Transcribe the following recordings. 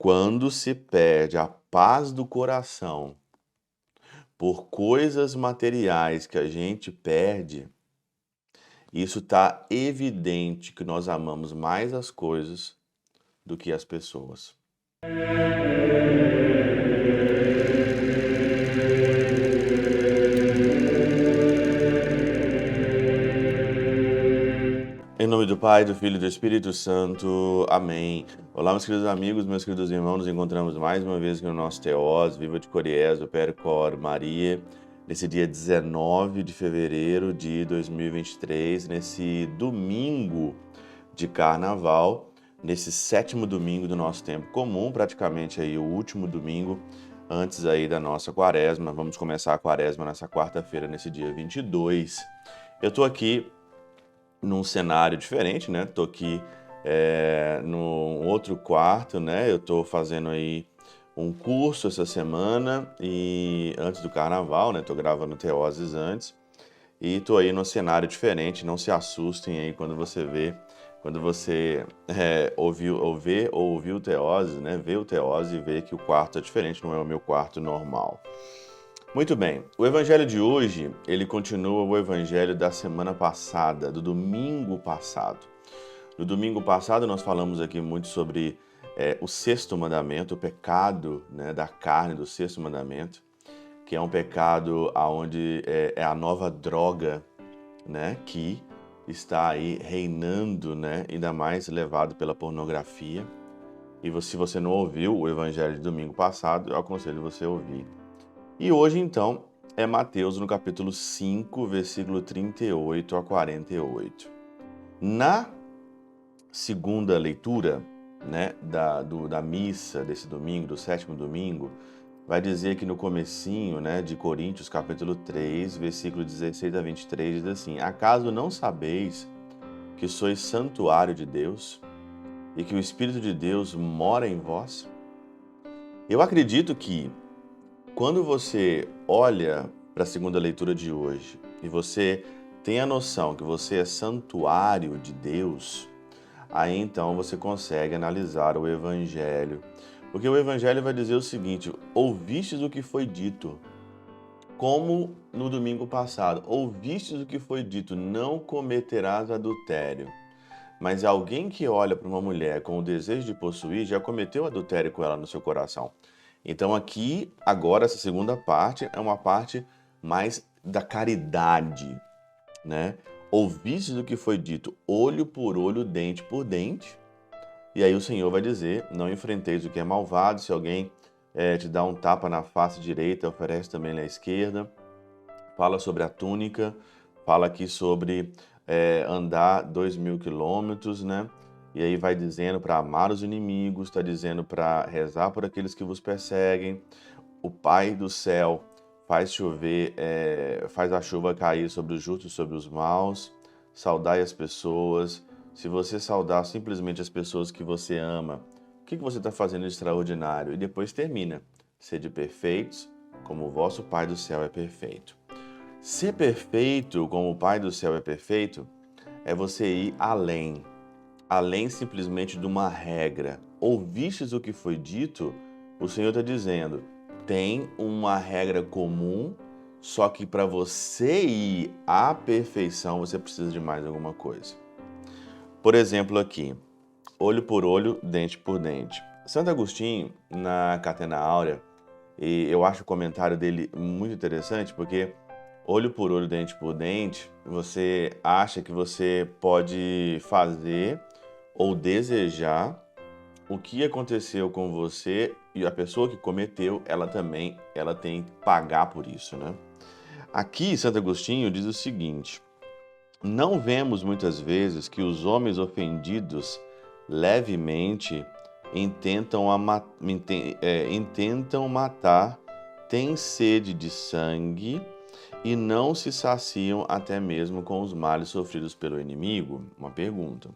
quando se perde a paz do coração por coisas materiais que a gente perde, isso está evidente que nós amamos mais as coisas do que as pessoas. Em nome do Pai, do Filho e do Espírito Santo. Amém. Olá, meus queridos amigos, meus queridos irmãos. Nos encontramos mais uma vez aqui no nosso Teós, Viva de Coriés, do Percor Maria, nesse dia 19 de fevereiro de 2023, nesse domingo de Carnaval, nesse 7º domingo do nosso tempo comum, praticamente aí o último domingo antes aí da nossa quaresma. Vamos começar a quaresma nessa quarta-feira, nesse dia 22. Eu tô aqui num cenário diferente, né? Tô aqui num outro quarto, né? Eu tô fazendo aí um curso essa semana e antes do Carnaval, né? Tô gravando Teoses antes e tô aí num cenário diferente. Não se assustem aí quando você ouviu o Teoses, né? Vê o Teoses e vê que o quarto é diferente, não é o meu quarto normal. Muito bem, o evangelho de hoje, ele continua o evangelho da semana passada, do domingo passado. No domingo passado nós falamos aqui muito sobre o sexto mandamento, o pecado, né, da carne do sexto mandamento, que é um pecado onde é a nova droga, né, que está aí reinando, né, ainda mais levado pela pornografia. E se você não ouviu o evangelho de domingo passado, eu aconselho você a ouvir. E hoje, então, é Mateus no capítulo 5, versículo 38 a 48. Na segunda leitura, né, da missa desse domingo, do 7º domingo, vai dizer que no comecinho, né, de Coríntios, capítulo 3, versículo 16 a 23, diz assim: Acaso não sabeis que sois santuário de Deus e que o Espírito de Deus mora em vós? Eu acredito que quando você olha para a segunda leitura de hoje e você tem a noção que você é santuário de Deus, aí então você consegue analisar o Evangelho. Porque o Evangelho vai dizer o seguinte: ouvistes o que foi dito, como no domingo passado, ouvistes o que foi dito, não cometerás adultério. Mas alguém que olha para uma mulher com o desejo de possuir já cometeu adultério com ela no seu coração. Então aqui, agora, essa segunda parte é uma parte mais da caridade, né? Ouvistes o que foi dito, olho por olho, dente por dente. E aí o Senhor vai dizer, não enfrenteis o que é malvado. Se alguém te dá um tapa na face direita, oferece também na esquerda. Fala sobre a túnica, fala aqui sobre andar 2.000 quilômetros, né? E aí vai dizendo para amar os inimigos, está dizendo para rezar por aqueles que vos perseguem. O Pai do céu faz chover, faz a chuva cair sobre os justos e sobre os maus. Saudai as pessoas. Se você saudar simplesmente as pessoas que você ama, o que você está fazendo de extraordinário? E depois termina. Sede perfeitos, como o vosso Pai do céu é perfeito. Ser perfeito, como o Pai do céu é perfeito, é você ir além simplesmente de uma regra. Ouvistes o que foi dito? O Senhor está dizendo, tem uma regra comum, só que para você ir à perfeição, você precisa de mais alguma coisa. Por exemplo aqui, olho por olho, dente por dente. Santo Agostinho, na Catena Áurea, e eu acho o comentário dele muito interessante, porque olho por olho, dente por dente, você acha que você pode fazer ou desejar o que aconteceu com você e a pessoa que cometeu, ela tem que pagar por isso, né? Aqui, Santo Agostinho diz o seguinte: não vemos muitas vezes que os homens ofendidos levemente intentam matar, têm sede de sangue e não se saciam até mesmo com os males sofridos pelo inimigo? Uma pergunta.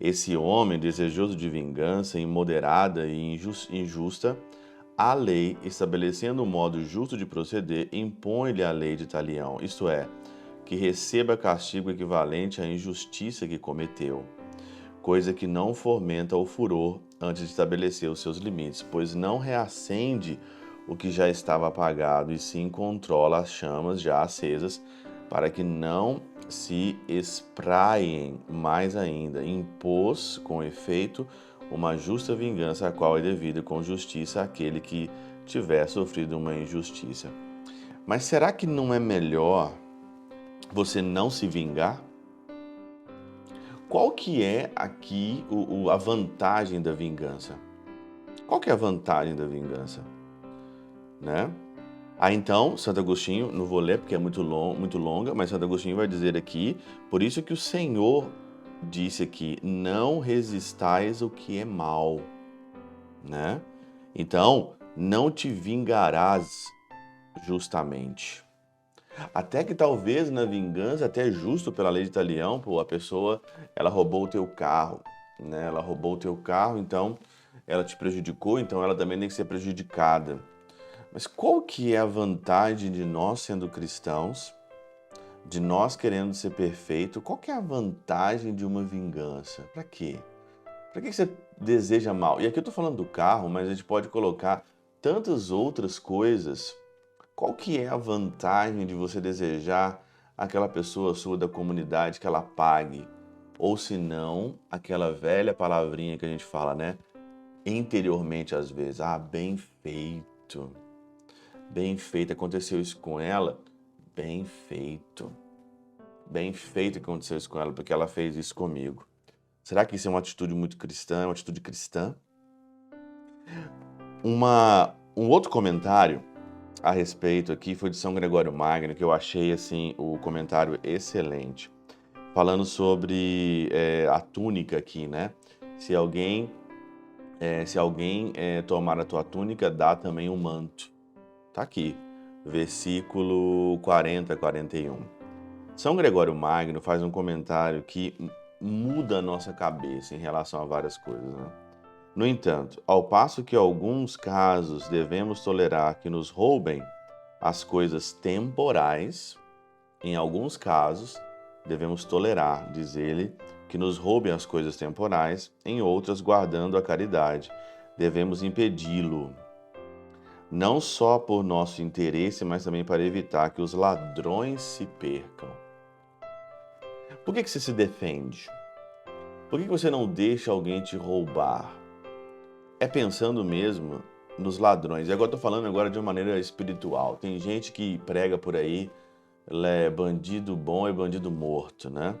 Esse homem, desejoso de vingança, imoderada e injusta, a lei, estabelecendo um modo justo de proceder, impõe-lhe a lei de talião, isto é, que receba castigo equivalente à injustiça que cometeu, coisa que não fomenta o furor, antes de estabelecer os seus limites, pois não reacende o que já estava apagado, e sim controla as chamas já acesas, para que não se espraiem mais ainda. Impôs, com efeito, uma justa vingança, a qual é devida com justiça àquele que tiver sofrido uma injustiça. Mas será que não é melhor você não se vingar? Qual que é aqui a vantagem da vingança? Qual que é a vantagem da vingança? Né? Então, Santo Agostinho, não vou ler porque é muito longa, mas Santo Agostinho vai dizer aqui, por isso que o Senhor disse aqui, não resistais o que é mal, né? Então, não te vingarás justamente. Até que talvez na vingança, até justo pela lei de Talião, a pessoa, ela roubou o teu carro, né? Ela roubou o teu carro, então ela te prejudicou, então ela também tem que ser prejudicada. Mas qual que é a vantagem de nós sendo cristãos, de nós querendo ser perfeito? Qual que é a vantagem de uma vingança? Para quê? Para que você deseja mal? E aqui eu estou falando do carro, mas a gente pode colocar tantas outras coisas. Qual que é a vantagem de você desejar aquela pessoa sua da comunidade que ela pague? Ou se não, aquela velha palavrinha que a gente fala, né? Interiormente às vezes, bem feito. Bem feito, aconteceu isso com ela? Bem feito. Bem feito que aconteceu isso com ela, porque ela fez isso comigo. Será que isso é uma atitude muito cristã, uma atitude cristã? Um outro comentário a respeito aqui foi de São Gregório Magno, que eu achei assim o comentário excelente, falando sobre a túnica aqui, né? Se alguém tomar a tua túnica, dá também um manto. Tá aqui, versículo 40, 41. São Gregório Magno faz um comentário que muda a nossa cabeça em relação a várias coisas, né? No entanto, ao passo que em alguns casos devemos tolerar que nos roubem as coisas temporais, em alguns casos devemos tolerar, diz ele, que nos roubem as coisas temporais, em outras, guardando a caridade, devemos impedi-lo. Não só por nosso interesse, mas também para evitar que os ladrões se percam. Por que você se defende? Por que você não deixa alguém te roubar? É pensando mesmo nos ladrões. E agora estou falando agora de uma maneira espiritual. Tem gente que prega por aí, bandido bom é bandido morto, né?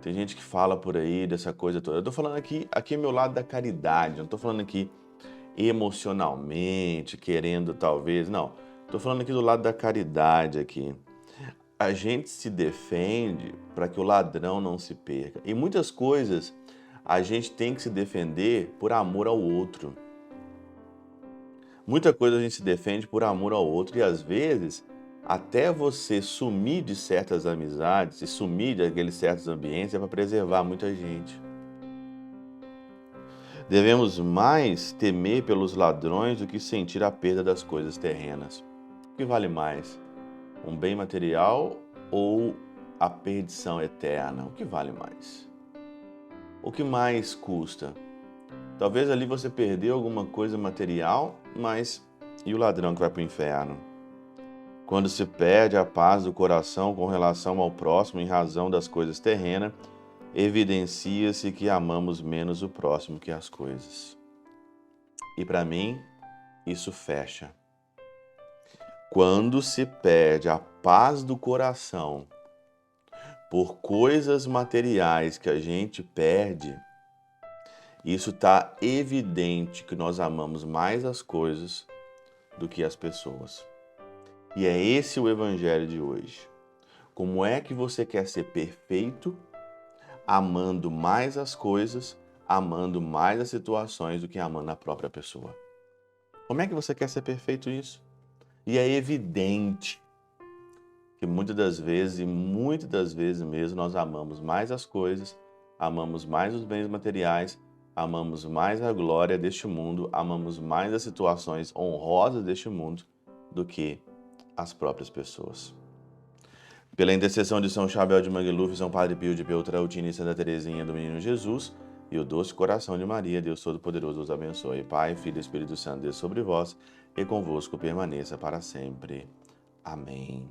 Tem gente que fala por aí dessa coisa toda. Eu estou falando aqui é meu lado da caridade. Não estou falando aqui emocionalmente, querendo talvez, não. Estou falando aqui do lado da caridade aqui. A gente se defende para que o ladrão não se perca. E muitas coisas a gente tem que se defender por amor ao outro. Muita coisa a gente se defende por amor ao outro e às vezes até você sumir de certas amizades e sumir daqueles certos ambientes é para preservar muita gente. Devemos mais temer pelos ladrões do que sentir a perda das coisas terrenas. O que vale mais? Um bem material ou a perdição eterna? O que vale mais? O que mais custa? Talvez ali você perdeu alguma coisa material, mas e o ladrão que vai para o inferno? Quando se perde a paz do coração com relação ao próximo em razão das coisas terrenas, evidencia-se que amamos menos o próximo que as coisas. E para mim, isso fecha. Quando se perde a paz do coração por coisas materiais que a gente perde, isso está evidente que nós amamos mais as coisas do que as pessoas. E é esse o evangelho de hoje. Como é que você quer ser perfeito, amando mais as coisas, amando mais as situações do que amando a própria pessoa? Como é que você quer ser perfeito nisso? E é evidente que muitas das vezes mesmo, nós amamos mais as coisas, amamos mais os bens materiais, amamos mais a glória deste mundo, amamos mais as situações honrosas deste mundo do que as próprias pessoas. Pela intercessão de São Chabel de Mangluf, São Padre Pio de Peltrautina e Santa Teresinha do Menino Jesus, e o doce coração de Maria, Deus Todo-Poderoso os abençoe. Pai, Filho e Espírito Santo, Deus sobre vós e convosco permaneça para sempre. Amém.